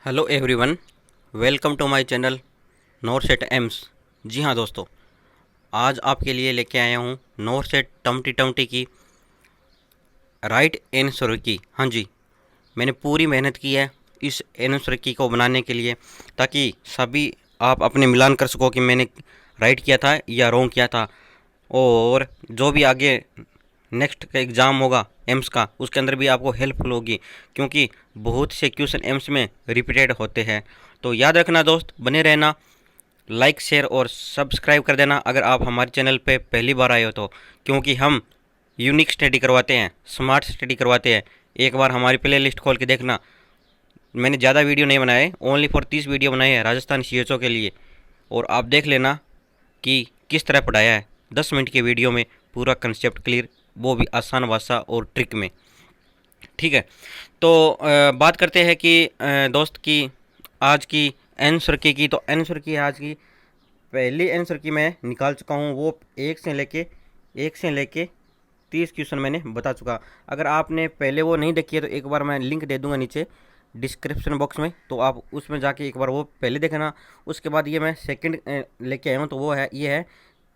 Hello everyone, welcome to my channel NORCET AIIMS. जी हाँ दोस्तों, आज आपके लिए लेके आया हूँ नॉरसेट टम्टी टम्टी की राइट आंसर की। हाँ जी, मैंने पूरी मेहनत की है इस आंसर की को बनाने के लिए, ताकि सभी आप अपने मिलान कर सको कि मैंने राइट किया था या रॉन्ग किया था। और जो भी आगे नेक्स्ट का एग्ज़ाम होगा एम्स का, उसके अंदर भी आपको हेल्पफुल होगी, क्योंकि बहुत से क्वेश्चन एम्स में रिपीटेड होते हैं। तो याद रखना दोस्त, बने रहना, लाइक शेयर और सब्सक्राइब कर देना अगर आप हमारे चैनल पे पहली बार आए हो तो, क्योंकि हम यूनिक स्टडी करवाते हैं, स्मार्ट स्टडी करवाते हैं। एक बार हमारी प्ले लिस्ट खोल के देखना, मैंने ज़्यादा वीडियो नहीं बनाए, ओनली फॉर 30 वीडियो बनाए हैं राजस्थान सीएचओ के लिए। और आप देख लेना कि किस तरह पढ़ाया है 10 मिनट के वीडियो में, पूरा कंसेप्ट क्लियर, वो भी आसान भाषा और ट्रिक में। ठीक है, तो बात करते हैं कि दोस्त की आज की आंसर की तो आंसर की आज की पहली आंसर की मैं निकाल चुका हूँ। वो एक से लेके 30 क्वेश्चन मैंने बता चुका। अगर आपने पहले वो नहीं देखी है तो एक बार मैं लिंक दे दूंगा नीचे डिस्क्रिप्शन बॉक्स में, तो आप उसमें जाके एक बार वो पहले देखना। उसके बाद ये मैं सेकंड लेके आया हूँ, तो वो है, ये है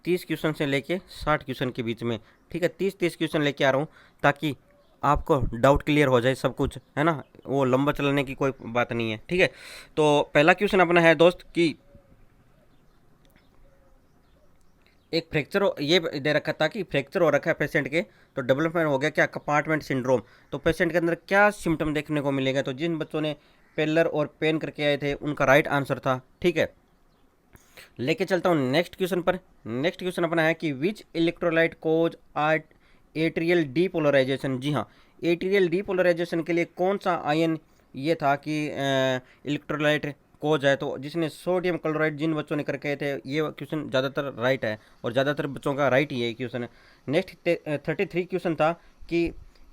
30 क्वेश्चन से लेके 60 क्वेश्चन के बीच में। ठीक है, 30 क्वेश्चन लेके आ रहा हूँ ताकि आपको डाउट क्लियर हो जाए सब कुछ, है ना। वो लंबा चलाने की कोई बात नहीं है। ठीक है, तो पहला क्वेश्चन अपना है दोस्त कि एक फ्रैक्चर ये दे रखा था कि फ्रैक्चर हो रखा है पेशेंट के, तो डेवलपमेंट हो गया क्या, कंपार्टमेंट सिंड्रोम। तो पेशेंट के अंदर क्या सिम्टम देखने को मिलेगा, तो जिन बच्चों ने पेलर और पेन करके आए थे उनका राइट आंसर था। ठीक है, लेके चलता हूँ नेक्स्ट क्वेश्चन पर। नेक्स्ट क्वेश्चन अपना है कि विच इलेक्ट्रोलाइट कोज आर्ट एट्रियल डीपोलराइजेशन। जी हाँ, एट्रियल डीपोलराइजेशन के लिए कौन सा आयन ये था कि इलेक्ट्रोलाइट कोज है, तो जिसने सोडियम क्लोराइड जिन बच्चों ने करके आए थे, ये क्वेश्चन ज़्यादातर राइट है और ज़्यादातर बच्चों का राइट ही है क्वेश्चन। नेक्स्ट 33 क्वेश्चन था कि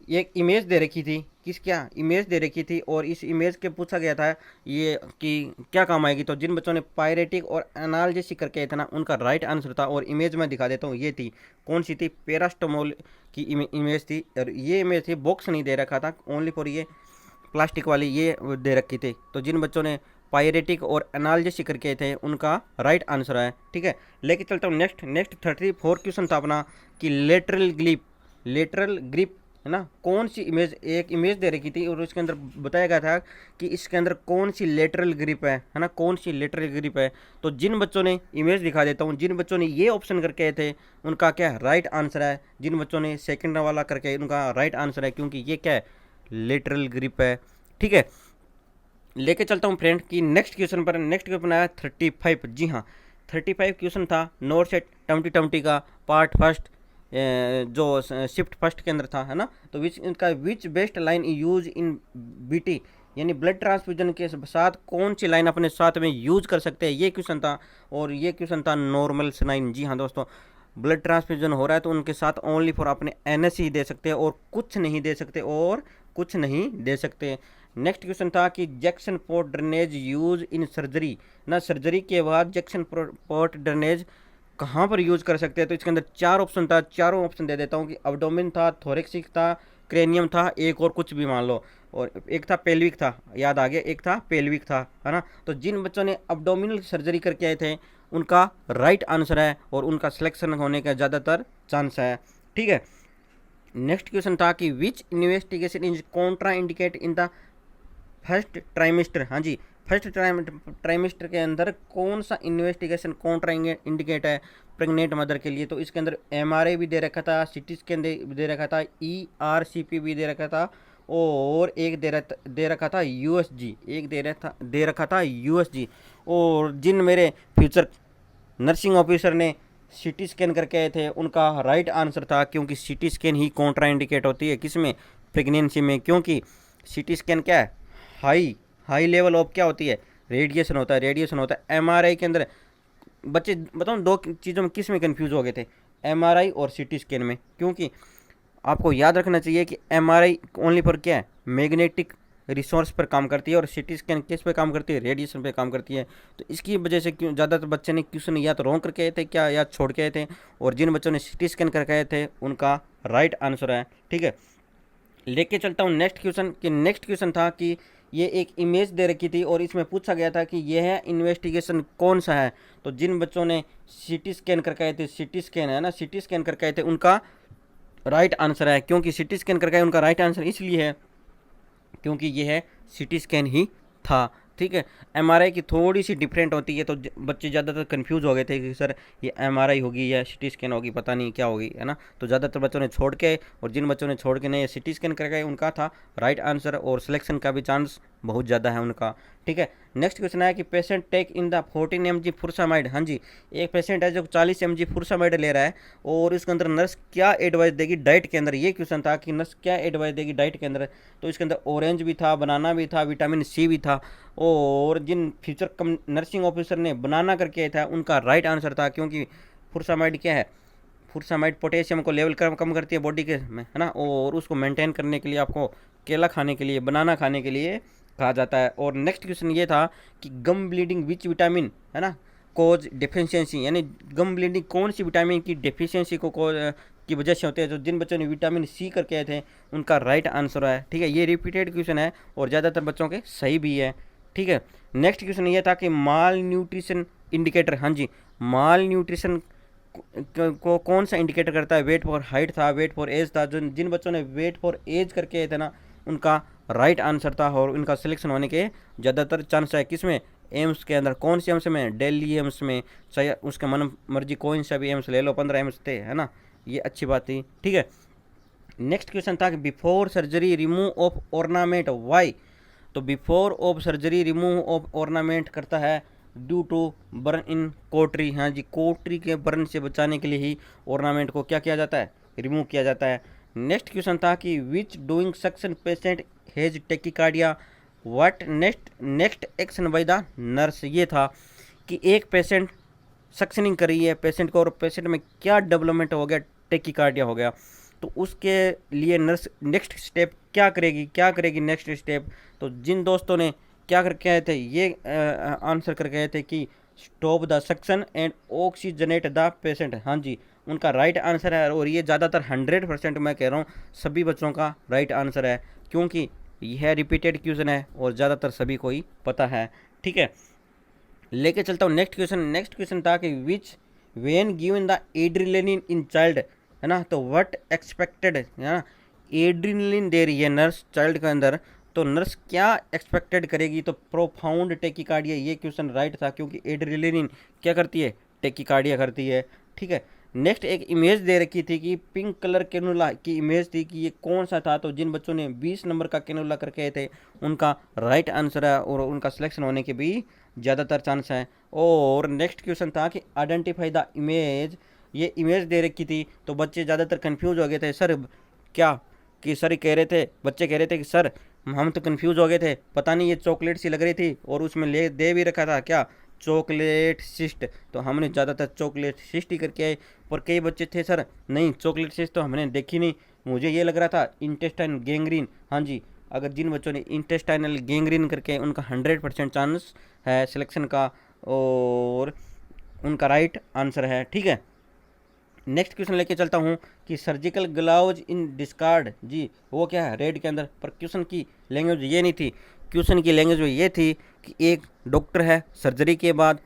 एक इमेज दे रखी थी, किस क्या इमेज दे रखी थी और इस इमेज के पूछा गया था ये कि क्या काम आएगी, तो जिन बच्चों ने पायरेटिक और एनाल्जेसिक करके आए थे ना, उनका राइट आंसर था। और इमेज मैं दिखा देता हूँ, ये थी, कौन सी थी, पेरास्टमोल की इमेज थी। और ये इमेज थी, बॉक्स नहीं दे रखा था, ओनली फॉर ये प्लास्टिक वाली ये दे रखी थी। तो जिन बच्चों ने पायरेटिक और एनाल्जेसिक करके आए थे उनका राइट आंसर है। ठीक है, लेके चलता हूँ नेक्स्ट 34 क्वेश्चन था अपना कि लेटरल ग्रिप, है ना, कौन सी इमेज, एक इमेज दे रखी थी और उसके अंदर बताया गया था कि इसके अंदर कौन सी लेटरल ग्रिप है ना, कौन सी लेटरल ग्रिप है। तो जिन बच्चों ने इमेज दिखा देता हूँ, जिन बच्चों ने ये ऑप्शन करके आए थे उनका क्या राइट आंसर है। जिन बच्चों ने सेकंड वाला करके उनका राइट आंसर है, क्योंकि ये क्या है, लेटरल ग्रिप है। ठीक है, लेके चलता हूँ फ्रेंड की नेक्स्ट क्वेश्चन पर। नेक्स्ट क्वेश्चन आया 35। जी हाँ, 35 क्वेश्चन था नॉर सेट टम्टी टम्टी का पार्ट फर्स्ट, जो शिफ्ट फर्स्ट के अंदर था, है ना। तो विच best line use in BT, यानी ब्लड ट्रांसफ्यूजन के साथ कौन सी लाइन अपने साथ में यूज कर सकते हैं, ये क्वेश्चन था। और ये क्वेश्चन था नॉर्मल लाइन। जी हाँ दोस्तों, ब्लड ट्रांसफ्यूजन हो रहा है तो उनके साथ ओनली फॉर अपने एनएस ही दे सकते हैं और कुछ नहीं दे सकते, और कुछ नहीं दे सकते। नेक्स्ट क्वेश्चन था कि Jackson port drainage use in surgery ना, सर्जरी के बाद जैक्सन पोर्ट ड्रेनेज कहाँ पर यूज कर सकते हैं। तो इसके अंदर 4 ऑप्शन था, चारों ऑप्शन दे देता हूँ कि अब्डोमिन था, थोरेक्सिक था, क्रेनियम था, एक और कुछ भी मान लो, और एक था पेल्विक था, याद आ गया, एक था पेल्विक था, है ना। तो जिन बच्चों ने अब्डोमिनल सर्जरी करके आए थे उनका राइट आंसर है और उनका सिलेक्शन होने का ज़्यादातर चांस है। ठीक है, नेक्स्ट क्वेश्चन था कि which investigation is contraindicate in the first trimester. हाँ जी, फर्स्ट ट्राइमेस्टर के अंदर कौन सा इन्वेस्टिगेशन कॉन्ट्रा इंडिकेट है प्रेग्नेंट मदर के लिए। तो इसके अंदर एमआरआई भी दे रखा था, सीटी स्कैन दे रखा था, ईआरसीपी भी दे रखा था, और एक दे रखा था यूएसजी, एक दे रखा था यूएसजी। और जिन मेरे फ्यूचर नर्सिंग ऑफिसर ने सीटी स्कैन करके आए थे उनका राइट आंसर था, क्योंकि सीटी स्कैन ही कॉन्ट्रा इंडिकेट होती है किसमें, प्रेगनेंसी में। क्योंकि सीटी स्कैन क्या है, हाई लेवल ऑफ क्या होती है, रेडिएशन होता है, एमआरआई के अंदर बच्चे बताऊँ दो चीज़ों में किस में कन्फ्यूज हो गए थे, एमआरआई और सीटी स्कैन में। क्योंकि आपको याद रखना चाहिए कि एमआरआई ओनली पर क्या है, मैग्नेटिक रिसोर्स पर काम करती है, और सीटी स्कैन किस पे काम करती है, रेडिएशन पे काम करती है। तो इसकी वजह से क्यों ज़्यादातर बच्चे ने क्वेश्चन या तो रॉन्ग करके आए थे क्या, या छोड़ के आए थे, और जिन बच्चों ने सीटी स्कैन करके आए थे उनका राइट आंसर है। ठीक है, लेके चलता हूँ नेक्स्ट क्वेश्चन कि नेक्स्ट क्वेश्चन था कि ये एक इमेज दे रखी थी और इसमें पूछा गया था कि यह इन्वेस्टिगेशन कौन सा है। तो जिन बच्चों ने सीटी स्कैन करके आए थे, सीटी स्कैन है ना, सीटी स्कैन करके आए थे, उनका राइट आंसर है। क्योंकि सीटी स्कैन करके आए, उनका राइट आंसर इसलिए है क्योंकि ये है सीटी स्कैन ही था। ठीक है, एमआरआई की थोड़ी सी डिफरेंट होती है, तो बच्चे ज़्यादातर कंफ्यूज हो गए थे कि सर ये एमआरआई होगी या सीटी स्कैन होगी, पता नहीं क्या होगी, है ना। तो ज़्यादातर बच्चों ने छोड़ के, और जिन बच्चों ने छोड़ के नहीं सीटी स्कैन करके उनका था राइट आंसर, और सिलेक्शन का भी चांस बहुत ज़्यादा है उनका। ठीक है, नेक्स्ट क्वेश्चन है कि patient take in the 14 mg furosemide. हाँ जी, एक पेशेंट है जो 40 mg फुरसामाइड ले रहा है, और इसके अंदर नर्स क्या एडवाइस देगी डाइट के अंदर। ये क्वेश्चन था कि नर्स क्या एडवाइस देगी डाइट के अंदर। तो इसके अंदर ऑरेंज भी था, बनाना भी था, विटामिन सी भी था, और जिन फ्यूचर नर्सिंग ऑफिसर ने बनाना करके था उनका राइट आंसर था, क्योंकि फुरसामाइड क्या है, फुरसामाइड पोटेशियम को लेवल कम करती है बॉडी के में, है ना, और उसको मेंटेन करने के लिए आपको केला खाने के लिए, बनाना खाने के लिए कहा जाता है। और नेक्स्ट क्वेश्चन ये था कि गम ब्लीडिंग विच विटामिन, है ना, कोज डिफिशियंसी, यानी गम ब्लीडिंग कौन सी विटामिन की डिफिशियंसी को की वजह से होते हैं। तो जिन बच्चों ने विटामिन सी करके आए थे उनका राइट आंसर है। ठीक है, ये रिपीटेड क्वेश्चन है और ज़्यादातर बच्चों के सही भी है। ठीक है, नेक्स्ट क्वेश्चन ये था कि माल न्यूट्रिशन इंडिकेटर। हाँ जी, माल न्यूट्रिशन को कौन सा इंडिकेटर करता है। वेट फॉर हाइट था, वेट फॉर एज था। जो जिन बच्चों ने वेट फॉर एज करके आए थे ना, उनका राइट आंसर था, और उनका सिलेक्शन होने के ज़्यादातर चांस है। किसमें, एम्स के अंदर। कौन से एम्स में, दिल्ली एम्स में, चाहे उसके मन मर्जी कोई सा भी एम्स ले लो, 15 एम्स थे, है ना, ये अच्छी बात थी। ठीक है, नेक्स्ट क्वेश्चन था कि before surgery remove of ornament why. तो before of surgery remove of ornament करता है due to burn in cautery. हाँ जी, कोटरी के बर्न से बचाने के लिए ही ऑर्नामेंट को क्या किया जाता है, रिमूव किया जाता है। नेक्स्ट क्वेश्चन था कि which doing suction patient has tachycardia, what next action by the nurse. ये था कि एक पेशेंट सक्शनिंग कर रही है पेशेंट को, और पेशेंट में क्या डेवलपमेंट हो गया, टेकिकार्डिया हो गया, तो उसके लिए नर्स नेक्स्ट स्टेप क्या करेगी नेक्स्ट स्टेप। तो जिन दोस्तों ने क्या करके आए थे, ये आंसर करके आए थे कि stop the suction and oxygenate the patient. हाँ जी, उनका राइट आंसर है, और ये ज़्यादातर 100% मैं कह रहा हूँ सभी बच्चों का राइट आंसर है, क्योंकि यह रिपीटेड क्वेश्चन है और ज़्यादातर सभी को ही पता है। ठीक है, लेके चलता हूँ नेक्स्ट क्वेश्चन। नेक्स्ट क्वेश्चन था कि which when given the adrenaline in child, है ना, तो व्हाट एक्सपेक्टेड, है ना, एड्रिनलिन दे रही है नर्स चाइल्ड के अंदर, तो नर्स क्या एक्सपेक्टेड करेगी। तो प्रोफाउंड टेकिकार्डिया, ये क्वेश्चन राइट था, क्योंकि एड्रिलिन क्या करती है, टेकिकार्डिया करती है। ठीक है, नेक्स्ट एक इमेज दे रखी थी कि पिंक कलर कैनुला की इमेज थी कि ये कौन सा था। तो जिन बच्चों ने 20 नंबर का कैनुला करके आए थे उनका राइट आंसर है, और उनका सिलेक्शन होने के भी ज़्यादातर चांस है। और नेक्स्ट क्वेश्चन था कि आइडेंटिफाई द इमेज, ये इमेज दे रखी थी, तो बच्चे ज़्यादातर कंफ्यूज हो गए थे। सर क्या, कि सर कह रहे थे, बच्चे कह रहे थे कि सर हम तो कंफ्यूज हो गए थे, पता नहीं ये चॉकलेट सी लग रही थी, और उसमें ले दे भी रखा था क्या, चॉकलेट सिस्ट। तो हमने ज़्यादातर चॉकलेट सिस्ट ही करके आए। पर कई बच्चे थे सर नहीं चॉकलेट सिस्ट तो हमने देखी नहीं, मुझे ये लग रहा था इंटेस्टाइन गैंग्रीन। हाँ जी, अगर जिन बच्चों ने इंटेस्टाइनल गैंग्रीन करके, उनका 100% चांस है सिलेक्शन का, और उनका राइट आंसर है। ठीक है, नेक्स्ट क्वेश्चन लेके चलता हूँ कि सर्जिकल ग्लव्स इन डिस्कार्ड, जी वो क्या है, रेड के अंदर। पर क्वेश्चन की लैंग्वेज ये नहीं थी, क्वेश्चन की लैंग्वेज ये थी कि एक डॉक्टर है, सर्जरी के बाद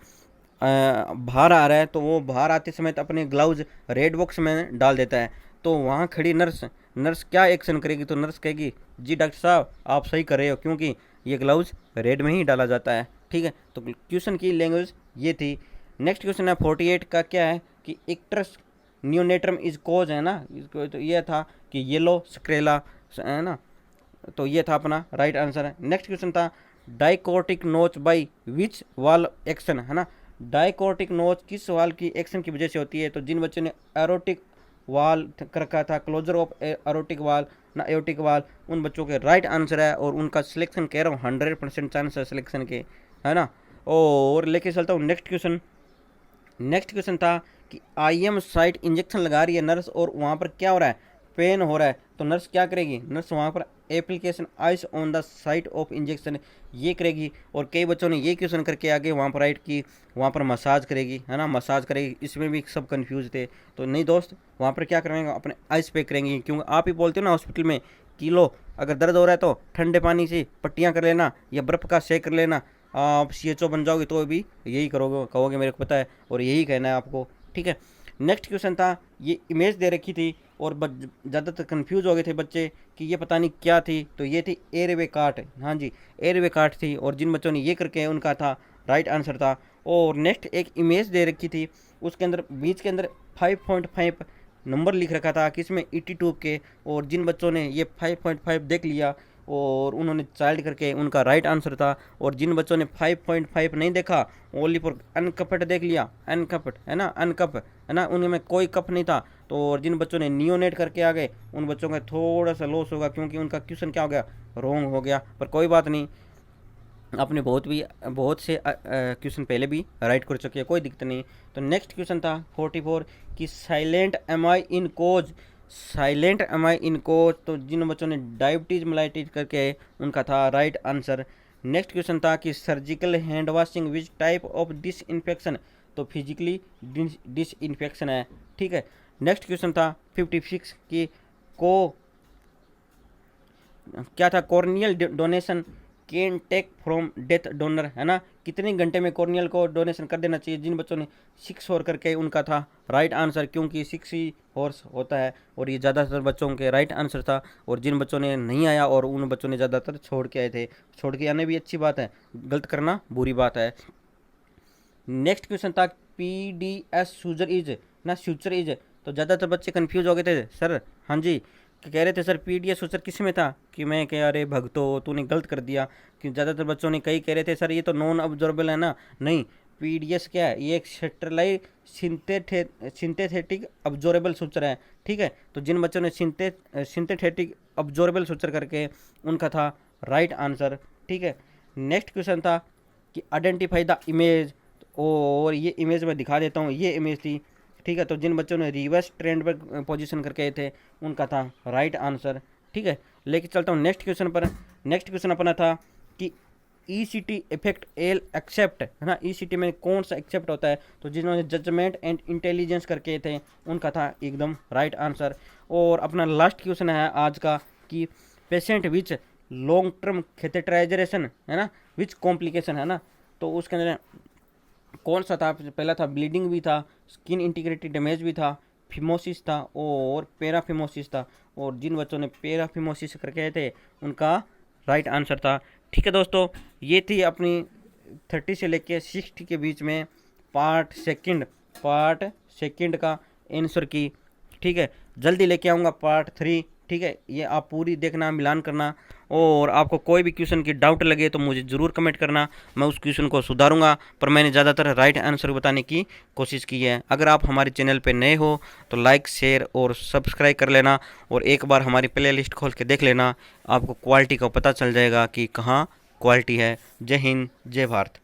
बाहर आ रहा है, तो वो बाहर आते समय अपने ग्लव्स रेड बॉक्स में डाल देता है। तो वहाँ खड़ी नर्स क्या एक्शन करेगी, तो नर्स कहेगी जी डॉक्टर साहब आप सही कर रहे हो, क्योंकि ये ग्लव्स रेड में ही डाला जाता है। ठीक है, तो क्वेश्चन की लैंग्वेज ये थी। नेक्स्ट क्वेश्चन है 48 का, क्या है कि एक्ट्रस नियोनेट्रम इज कोज, है ना, इसको तो ये था कि येलो स्क्रेला, है ना, तो ये था अपना राइट आंसर है। नेक्स्ट क्वेश्चन था डाइकोटिक नोच बाय विच वाल एक्शन, है ना, डाइकोटिक नोच किस वाल की एक्शन की वजह से होती है। तो जिन बच्चों ने एरोटिक वाल कर रखा था, क्लोजर ऑफ एरोटिक वाल ना एरोटिक वाल, उन बच्चों के राइट आंसर है, और उनका सिलेक्शन कह रहा हूँ 100% चांस है सिलेक्शन के, है ना। और लेके चलता हूँ नेक्स्ट क्वेश्चन। नेक्स्ट क्वेश्चन था कि IM साइट इंजेक्शन लगा रही है नर्स, और वहाँ पर क्या हो रहा है, पेन हो रहा है, तो नर्स क्या करेगी, नर्स वहाँ पर application ice on the site of injection ये करेगी। और कई बच्चों ने ये क्वेश्चन करके आगे वहाँ पर राइट की, वहाँ पर मसाज करेगी, है ना, मसाज करेगी, इसमें भी सब कंफ्यूज थे। तो नहीं दोस्त, वहाँ पर क्या करेंगे, अपने आइस पे करेंगे, क्योंकि आप ही बोलते हो ना हॉस्पिटल में किलो। अगर दर्द हो रहा है तो ठंडे पानी से पट्टियाँ कर लेना या बर्फ़ का सेक कर लेना। आप CHO बन जाओगे तो भी यही करोगे, कहोगे मेरे को पता है, और यही कहना है आपको, ठीक है। नेक्स्ट क्वेश्चन था, ये इमेज दे रखी थी और ज़्यादातर कंफ्यूज हो गए थे बच्चे कि ये पता नहीं क्या थी। तो ये थी एयरवे कार्ट, हाँ जी एयरवे कार्ट थी, और जिन बच्चों ने ये करके उनका था राइट आंसर था। और नेक्स्ट एक इमेज दे रखी थी, उसके अंदर बीच के अंदर 5.5 नंबर लिख रखा था किसमें, ET ट्यूब के। और जिन बच्चों ने ये 5.5 देख लिया और उन्होंने चाइल्ड करके उनका राइट आंसर था। और जिन बच्चों ने 5.5 नहीं देखा, ओनली फॉर अनकप्ड देख लिया, अनकप्ड है ना, अनकप है ना, उनमें कोई कप नहीं था। तो और जिन बच्चों ने नियोनेट करके आ गए उन बच्चों का थोड़ा सा लॉस होगा, क्योंकि उनका क्वेश्चन क्या हो गया, रॉन्ग हो गया। पर कोई बात नहीं, आपने बहुत से क्वेश्चन पहले भी राइट कर चुके हैं, कोई दिक्कत नहीं। तो नेक्स्ट क्वेश्चन था 44 कि साइलेंट एम आई इन कोज, साइलेंट एम आई इन कोज। तो जिन बच्चों ने डायबिटीज मलाइटिस करके उनका था राइट आंसर। नेक्स्ट क्वेश्चन था कि surgical hand washing which type of disinfection, तो फिजिकली डिस इन्फेक्शन है, ठीक है। नेक्स्ट क्वेश्चन था 56 कि को क्या था, corneal donation can take from death donor, है ना, कितने घंटे में कॉर्नियल को डोनेशन कर देना चाहिए। जिन बच्चों ने 6 आवर करके उनका था राइट आंसर, क्योंकि 6 ही हॉर्स होता है, और ये ज़्यादातर बच्चों के राइट आंसर था। और जिन बच्चों ने नहीं आया और उन बच्चों ने ज़्यादातर छोड़ के आए थे, छोड़ के आने भी अच्छी बात है, गलत करना बुरी बात है। नेक्स्ट क्वेश्चन था PDS सूजर इज ना, फ्यूचर इज। तो ज़्यादातर बच्चे कंफ्यूज हो गए थे सर, हाँ जी, कह रहे थे सर PDS सूचर किस में था, कि मैं कह अरे भगतो तूने गलत कर दिया, कि ज़्यादातर बच्चों ने कई कह रहे थे सर ये तो नॉन ऑब्जॉर्बल है ना। नहीं, PDS क्या है, ये एक सेंट्रलाइज सिंथेटिक ऑब्जॉर्बल सूचर है, ठीक है। तो जिन बच्चों ने सिंथेटिक ऑब्जॉर्बल सूचर करके उनका था राइट आंसर, ठीक है। नेक्स्ट क्वेश्चन था कि आइडेंटिफाई द इमेज, और ये इमेज मैं दिखा देता हूँ, ये इमेज थी, ठीक है। तो जिन बच्चों ने रिवर्स ट्रेंड पर पोजीशन करके आए थे उनका था राइट आंसर, ठीक है। लेके चलता हूँ नेक्स्ट क्वेश्चन पर। नेक्स्ट क्वेश्चन अपना था कि ECT इफेक्ट एल एक्सेप्ट, है ना, ECT में कौन सा एक्सेप्ट होता है। तो जिन्होंने जजमेंट एंड इंटेलिजेंस करके थे उनका था एकदम राइट आंसर। और अपना लास्ट क्वेश्चन है आज का कि patient which long term catheterisation, है ना, विच कॉम्प्लिकेशन, है ना। तो उसके अंदर कौन सा था, पहला था ब्लीडिंग भी था, स्किन इंटीग्रिटी डैमेज भी था, फिमोसिस था और पैराफिमोसिस था। और जिन बच्चों ने पैराफिमोसिस करके आए थे उनका राइट आंसर था, ठीक है दोस्तों। ये थी अपनी 30 से लेके 60 के बीच में पार्ट सेकंड का आंसर की, ठीक है। जल्दी लेके आऊँगा पार्ट 3, ठीक है। ये आप पूरी देखना, मिलान करना, और आपको कोई भी क्वेश्चन की डाउट लगे तो मुझे ज़रूर कमेंट करना, मैं उस क्वेश्चन को सुधारूंगा। पर मैंने ज़्यादातर राइट आंसर बताने की कोशिश की है। अगर आप हमारे चैनल पे नए हो तो लाइक शेयर और सब्सक्राइब कर लेना, और एक बार हमारी प्ले लिस्ट खोल के देख लेना, आपको क्वालिटी का पता चल जाएगा कि कहाँ क्वालिटी है। जय हिंद, जय भारत।